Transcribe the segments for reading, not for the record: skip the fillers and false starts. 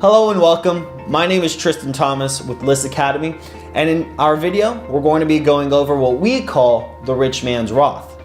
Hello and welcome. My name is Tristan Thomas with List Academy, and in our video, we're going to be going over what we call the rich man's Roth.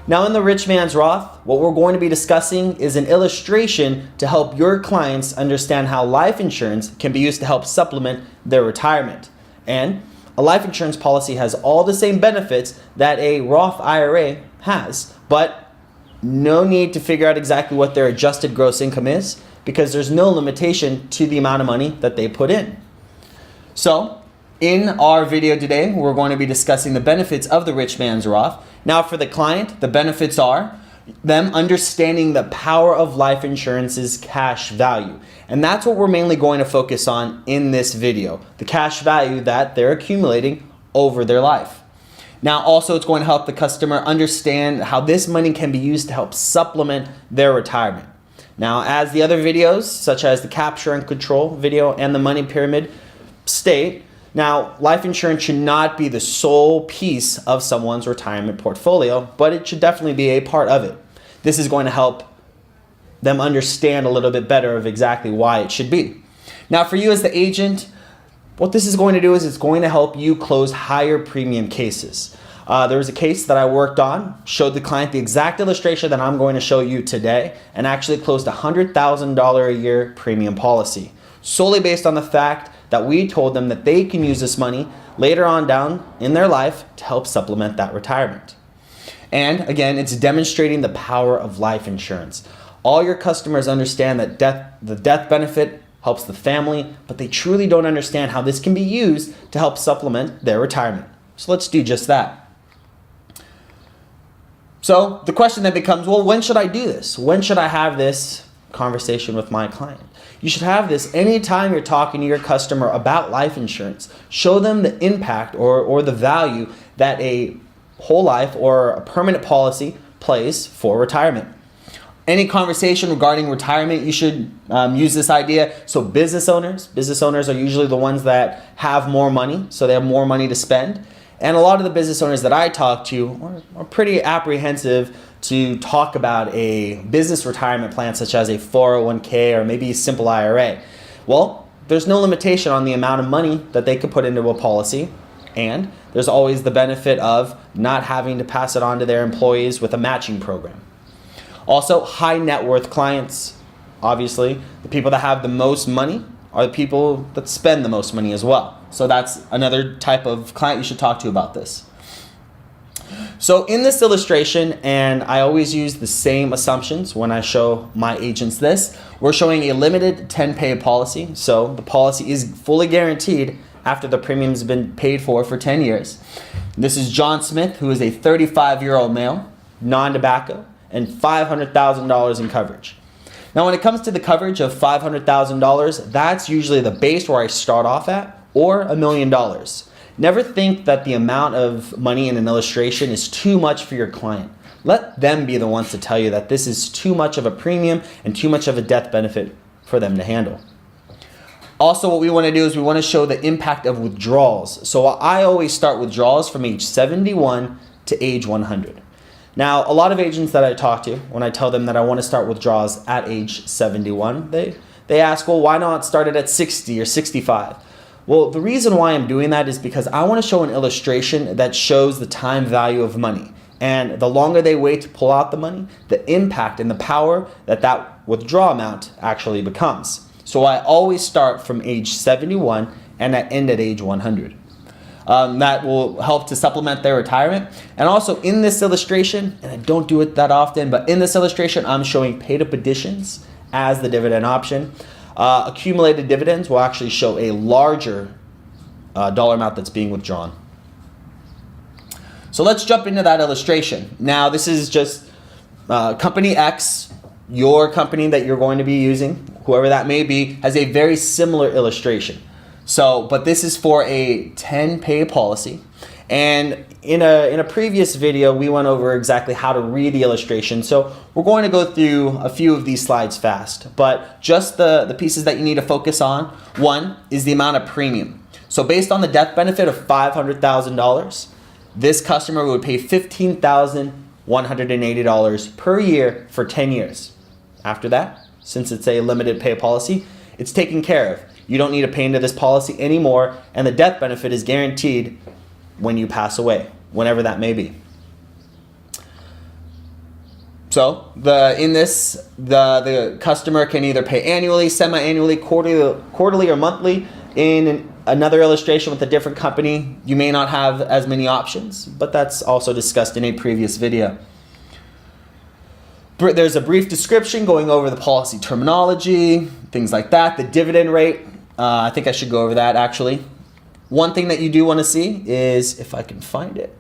Now in the rich man's Roth, what we're going to be discussing is an illustration to help your clients understand how life insurance can be used to help supplement their retirement. And a life insurance policy has all the same benefits that a Roth IRA has, but no need to figure out exactly what their adjusted gross income is, because there's no limitation to the amount of money that they put in. So in our video today, we're going to be discussing the benefits of the rich man's Roth. Now for the client, the benefits are them understanding the power of life insurance's cash value. And that's what we're mainly going to focus on in this video, the cash value that they're accumulating over their life. Now also it's going to help the customer understand how this money can be used to help supplement their retirement. Now, as the other videos, such as the capture and control video and the money pyramid state, now life insurance should not be the sole piece of someone's retirement portfolio, but it should definitely be a part of it. This is going to help them understand a little bit better of exactly why it should be. Now, for you as the agent, what this is going to do is it's going to help you close higher premium cases. There was a case that I worked on, showed the client the exact illustration that I'm going to show you today, and actually closed a $100,000 a year premium policy, solely based on the fact that we told them that they can use this money later on down in their life to help supplement that retirement. And again, it's demonstrating the power of life insurance. All your customers understand that the death benefit helps the family, but they truly don't understand how this can be used to help supplement their retirement. So let's do just that. So the question then becomes, well, when should I do this? When should I have this conversation with my client? You should have this anytime you're talking to your customer about life insurance. Show them the impact or the value that a whole life or a permanent policy plays for retirement. Any conversation regarding retirement, you should use this idea. So business owners are usually the ones that have more money, so they have more money to spend. And a lot of the business owners that I talk to are pretty apprehensive to talk about a business retirement plan such as a 401k or maybe a simple IRA. Well, there's no limitation on the amount of money that they could put into a policy, and there's always the benefit of not having to pass it on to their employees with a matching program. Also, high net worth clients, obviously, the people that have the most money are the people that spend the most money as well. So that's another type of client you should talk to about this. So in this illustration, and I always use the same assumptions when I show my agents this, we're showing a limited 10-pay policy. So the policy is fully guaranteed after the premium's have been paid for 10 years. This is John Smith, who is a 35-year-old male, non-tobacco, and $500,000 in coverage. Now when it comes to the coverage of $500,000, that's usually the base where I start off at, or $1 million. Never think that the amount of money in an illustration is too much for your client. Let them be the ones to tell you that this is too much of a premium and too much of a death benefit for them to handle. Also, what we want to do is we want to show the impact of withdrawals. So I always start withdrawals from age 71 to age 100. Now, a lot of agents that I talk to, when I tell them that I want to start withdrawals at age 71, they ask, well, why not start it at 60 or 65? Well, the reason why I'm doing that is because I want to show an illustration that shows the time value of money. And the longer they wait to pull out the money, the impact and the power that withdrawal amount actually becomes. So I always start from age 71 and I end at age 100. That will help to supplement their retirement. And also in this illustration, and I don't do it that often, but in this illustration, I'm showing paid up additions as the dividend option. Accumulated dividends will actually show a larger dollar amount that's being withdrawn. So let's jump into that illustration. Now this is just company X, your company that you're going to be using, whoever that may be, has a very similar illustration. So, but this is for a 10-pay policy. And in a previous video, we went over exactly how to read the illustration. So we're going to go through a few of these slides fast, but just the pieces that you need to focus on. One is the amount of premium. So based on the death benefit of $500,000, this customer would pay $15,180 per year for 10 years. After that, since it's a limited pay policy, it's taken care of. You don't need to pay into this policy anymore, and the death benefit is guaranteed when you pass away, whenever that may be. So the customer can either pay annually, semi-annually, quarterly, or monthly. In another illustration with a different company, you may not have as many options, but that's also discussed in a previous video. There's a brief description going over the policy terminology, things like that. The dividend rate, I think I should go over that actually. One thing that you do want to see is, if I can find it,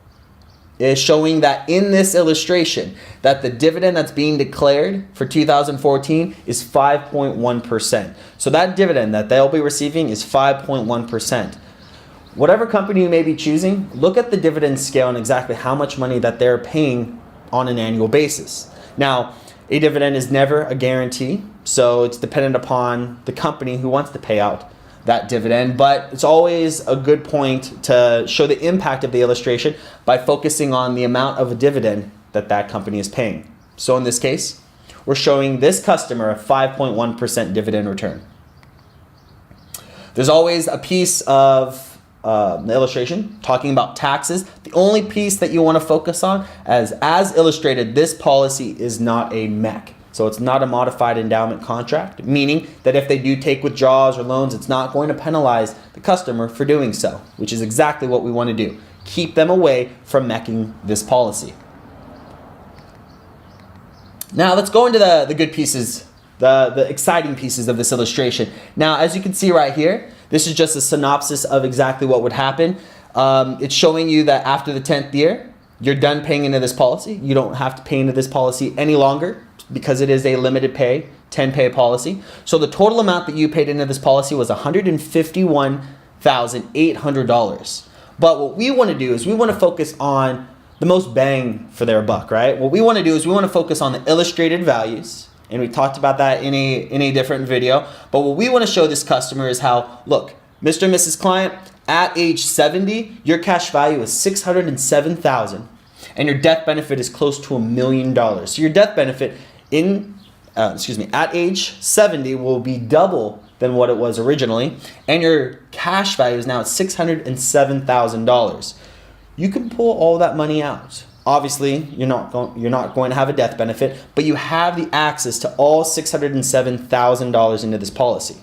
is showing that in this illustration that the dividend that's being declared for 2014 is 5.1%. So that dividend that they'll be receiving is 5.1%. Whatever company you may be choosing, look at the dividend scale and exactly how much money that they're paying on an annual basis. Now, a dividend is never a guarantee, so it's dependent upon the company who wants to pay out that dividend, but it's always a good point to show the impact of the illustration by focusing on the amount of a dividend that that company is paying. So in this case, we're showing this customer a 5.1% dividend return. There's always a piece of the illustration talking about taxes. The only piece that you want to focus on, as illustrated, this policy is not a MEC. So it's not a modified endowment contract, meaning that if they do take withdrawals or loans, it's not going to penalize the customer for doing so, which is exactly what we want to do. Keep them away from MECing this policy. Now let's go into the good pieces, the exciting pieces of this illustration. Now, as you can see right here, this is just a synopsis of exactly what would happen. It's showing you that after the 10th year, you're done paying into this policy. You don't have to pay into this policy any longer, because it is a limited pay, 10-pay policy. So the total amount that you paid into this policy was $151,800. But what we want to do is we want to focus on the most bang for their buck, right? What we want to do is we want to focus on the illustrated values, and we talked about that in a different video. But what we want to show this customer is how, look, Mr. and Mrs. Client, at age 70, your cash value is $607,000, and your death benefit is close to $1 million. So your death benefit at age 70 will be double than what it was originally, and your cash value is now at $607,000. You can pull all that money out. Obviously, you're not going to have a death benefit, but you have the access to all $607,000 into this policy.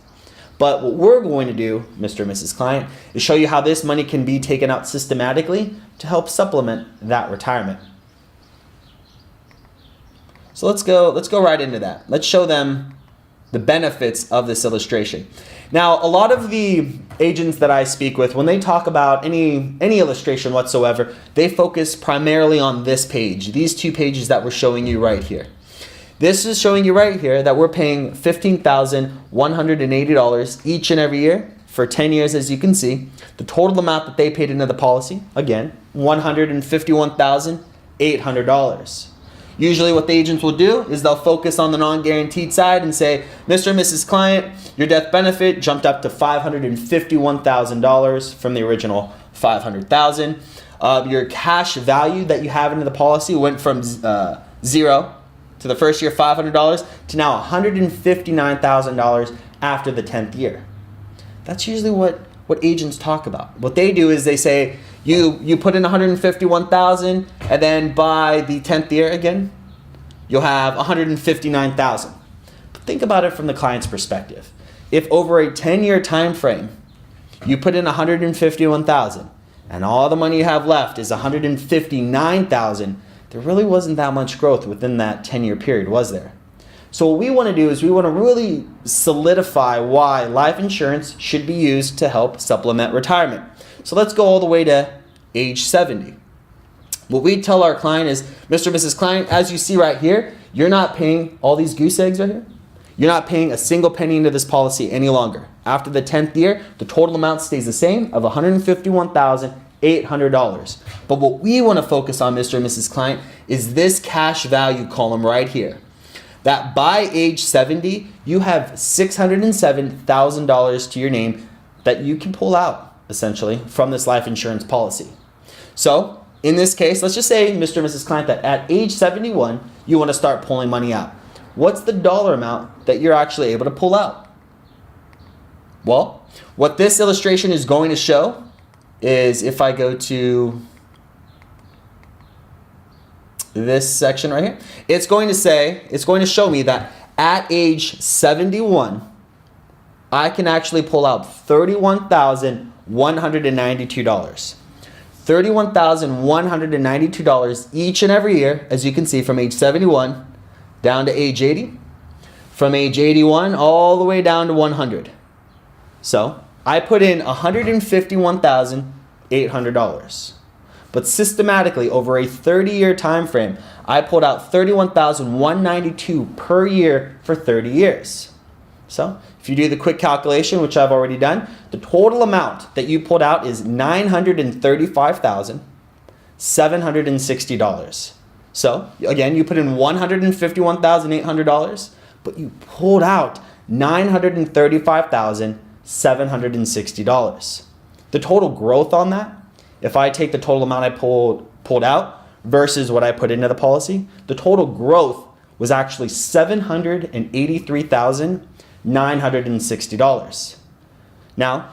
But what we're going to do, Mr. and Mrs. Client, is show you how this money can be taken out systematically to help supplement that retirement. So let's go right into that. Let's show them the benefits of this illustration. Now, a lot of the agents that I speak with, when they talk about any illustration whatsoever, they focus primarily on this page, these two pages that we're showing you right here. This is showing you right here that we're paying $15,180 each and every year for 10 years, as you can see. The total amount that they paid into the policy, again, $151,800. Usually what the agents will do is they'll focus on the non-guaranteed side and say, Mr. and Mrs. Client, your death benefit jumped up to $551,000 from the original $500,000. Your cash value that you have into the policy went from zero to the first year $500 to now $159,000 after the 10th year. That's usually what agents talk about. What they do is they say, you put in $151,000, and then by the 10th year again, you'll have $159,000. But think about it from the client's perspective. If over a 10-year time frame, you put in $151,000, and all the money you have left is $159,000, there really wasn't that much growth within that 10-year period, was there? So what we want to do is we want to really solidify why life insurance should be used to help supplement retirement. So let's go all the way to age 70. What we tell our client is, Mr. and Mrs. Client, as you see right here, you're not paying all these goose eggs right here. You're not paying a single penny into this policy any longer. After the 10th year, the total amount stays the same of $151,800. But what we want to focus on, Mr. and Mrs. Client, is this cash value column right here. That by age 70, you have $607,000 to your name that you can pull out, essentially, from this life insurance policy. So, in this case, let's just say, Mr. and Mrs. Client, that at age 71, you want to start pulling money out. What's the dollar amount that you're actually able to pull out? Well, what this illustration is going to show is if I go to this section right here, it's going to show me that at age 71, I can actually pull out $31,192. $31,192 each and every year, as you can see, from age 71 down to age 80, from age 81 all the way down to 100. So I put in $151,800. But systematically, over a 30-year time frame, I pulled out $31,192 per year for 30 years. So if you do the quick calculation, which I've already done, the total amount that you pulled out is $935,760. So again, you put in $151,800, but you pulled out $935,760. The total growth on that, if I take the total amount I pulled out versus what I put into the policy, the total growth was actually $783,960. Now,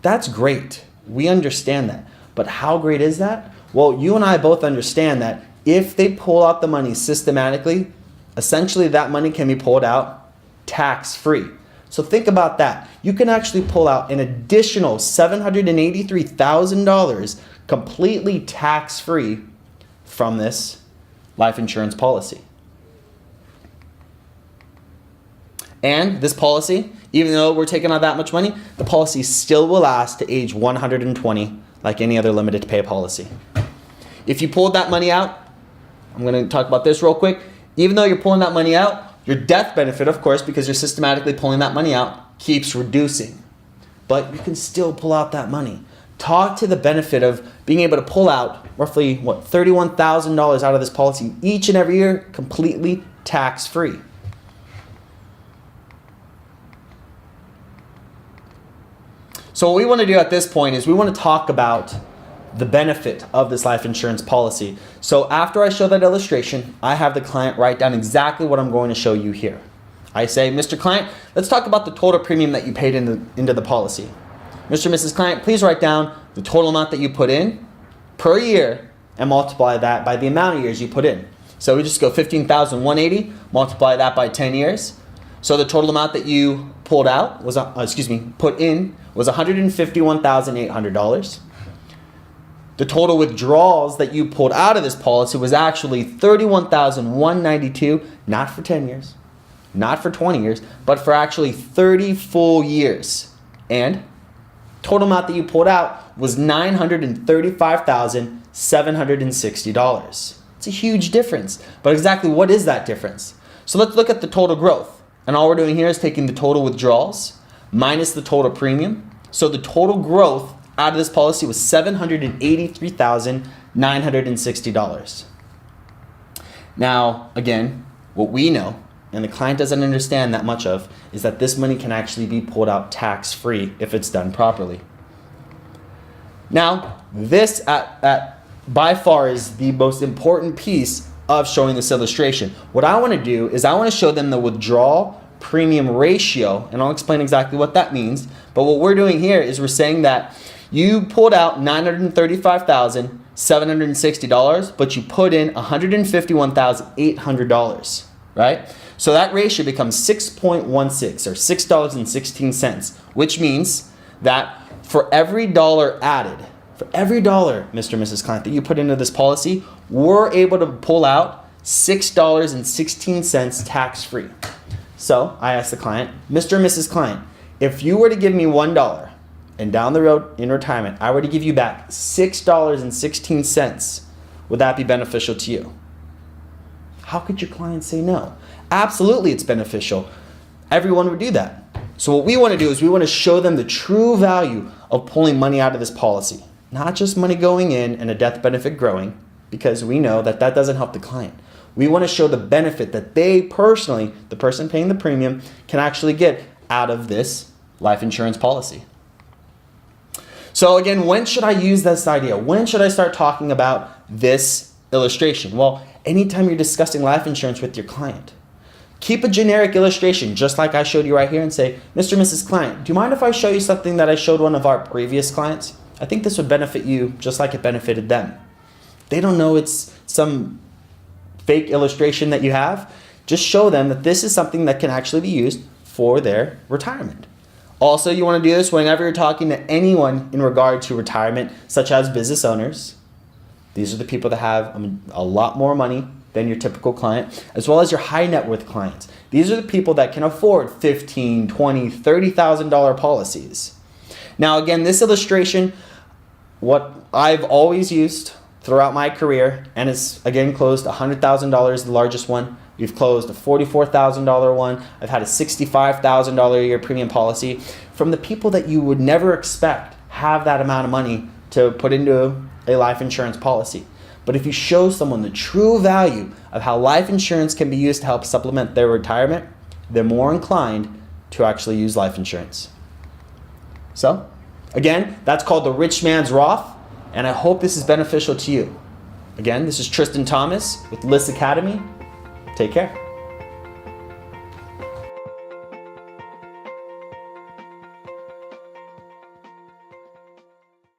that's great. We understand that. But how great is that? Well, you and I both understand that if they pull out the money systematically, essentially that money can be pulled out tax-free. So think about that. You can actually pull out an additional $783,000 completely tax-free from this life insurance policy. And this policy, even though we're taking out that much money, the policy still will last to age 120 like any other limited pay policy. If you pulled that money out, I'm going to talk about this real quick. Even though you're pulling that money out, your death benefit, of course, because you're systematically pulling that money out, keeps reducing. But you can still pull out that money. Talk to the benefit of being able to pull out roughly, $31,000 out of this policy each and every year, completely tax-free. So what we want to do at this point is we want to talk about the benefit of this life insurance policy. So after I show that illustration, I have the client write down exactly what I'm going to show you here. I say, Mr. Client, let's talk about the total premium that you paid into the policy. Mr. and Mrs. Client, please write down the total amount that you put in per year and multiply that by the amount of years you put in. So we just go 15,180, multiply that by 10 years. So the total amount that you pulled out was, put in was $151,800. The total withdrawals that you pulled out of this policy was actually $31,192, not for 10 years, not for 20 years, but for actually 30 full years. And total amount that you pulled out was $935,760. It's a huge difference. But exactly what is that difference? So let's look at the total growth. And all we're doing here is taking the total withdrawals minus the total premium. So the total growth out of this policy was $783,960. Now, again, what we know, and the client doesn't understand that much of, is that this money can actually be pulled out tax-free if it's done properly. Now, this by far is the most important piece of showing this illustration. What I want to do is I want to show them the withdrawal premium ratio, and I'll explain exactly what that means. But what we're doing here is we're saying that you pulled out $935,760, but you put in $151,800, right? So that ratio becomes 6.16 or $6.16, which means that for every dollar added, for every dollar, Mr. and Mrs. Client, that you put into this policy, we're able to pull out $6.16 tax-free. So I asked the client, Mr. and Mrs. Client, if you were to give me $1 and down the road in retirement, I were to give you back $6.16, would that be beneficial to you? How could your client say no? Absolutely, it's beneficial. Everyone would do that. So what we want to do is we want to show them the true value of pulling money out of this policy. Not just money going in and a death benefit growing, because we know that that doesn't help the client. We want to show the benefit that they personally, the person paying the premium, can actually get out of this life insurance policy. So again, when should I use this idea? When should I start talking about this illustration? Well, anytime you're discussing life insurance with your client. Keep a generic illustration, just like I showed you right here, and say, Mr. and Mrs. Client, do you mind if I show you something that I showed one of our previous clients? I think this would benefit you just like it benefited them. They don't know it's some fake illustration that you have. Just show them that this is something that can actually be used for their retirement. Also, you want to do this whenever you're talking to anyone in regard to retirement, such as business owners. These are the people that have a lot more money than your typical client, as well as your high net worth clients. These are the people that can afford $15,000, $20,000, $30,000 policies. Now, again, this illustration, what I've always used throughout my career, and it's again closed $100,000, the largest one. We've closed a $44,000 one. I've had a $65,000 a year premium policy from the people that you would never expect have that amount of money to put into a life insurance policy. But if you show someone the true value of how life insurance can be used to help supplement their retirement, they're more inclined to actually use life insurance. So, again, that's called the Rich Man's Roth, and I hope this is beneficial to you. Again, this is Tristan Thomas with List Academy. Take care.